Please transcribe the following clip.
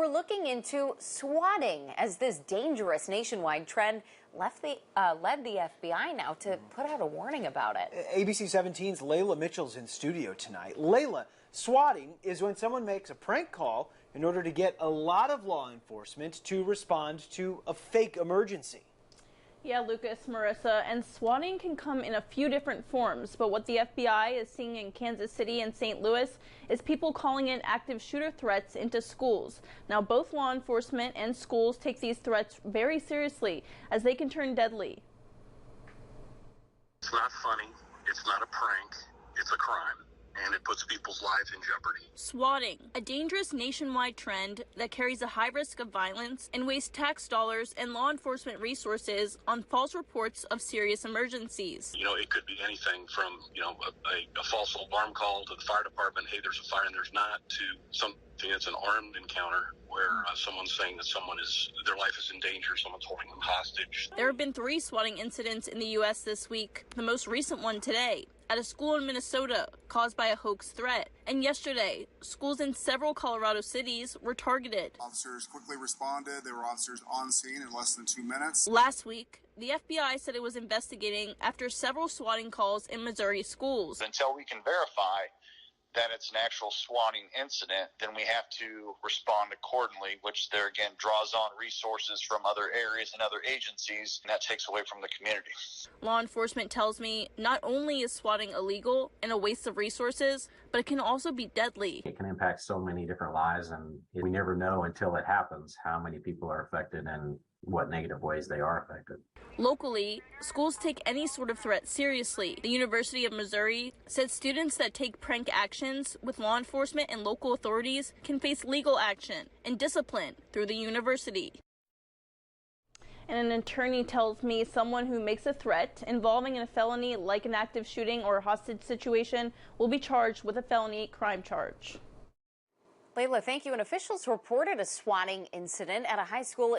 we're looking into swatting as this dangerous nationwide trend led the FBI now to put out a warning about it. ABC 17's Layla Mitchell's in studio tonight. Layla, swatting is when someone makes a prank call in order to get a lot of law enforcement to respond to a fake emergency. Yeah, Lucas, Marissa, and swatting can come in a few different forms, but what the FBI is seeing in Kansas City and St. Louis is people calling in active shooter threats into schools. Now, both law enforcement and schools take these threats very seriously, as they can turn deadly. It's not funny, it's not a prank, it's a crime, and it puts people's lives in jeopardy. Swatting, a dangerous nationwide trend that carries a high risk of violence and wastes tax dollars and law enforcement resources on false reports of serious emergencies. You know, it could be anything from, a false alarm call to the fire department, hey, there's a fire and there's not, to something that's an armed encounter where someone's saying that their life is in danger, someone's holding them hostage. There have been 3 swatting incidents in the U.S. this week, the most recent one today at a school in Minnesota caused by a hoax threat. And yesterday, schools in several Colorado cities were targeted. Officers quickly responded. There were officers on scene in less than 2 minutes. Last week, the FBI said it was investigating after several swatting calls in Missouri schools. Until we can verify that it's an actual swatting incident, then we have to respond accordingly, which there again draws on resources from other areas and other agencies, and that takes away from the community. Law enforcement tells me not only is swatting illegal and a waste of resources, but it can also be deadly. It can impact so many different lives, and we never know until it happens how many people are affected and what negative ways they are affected. Locally, schools take any sort of threat seriously. The University of Missouri said students that take prank actions with law enforcement and local authorities can face legal action and discipline through the university. And an attorney tells me someone who makes a threat involving a felony like an active shooting or a hostage situation will be charged with a felony crime charge. Layla, thank you. And officials reported a swatting incident at a high school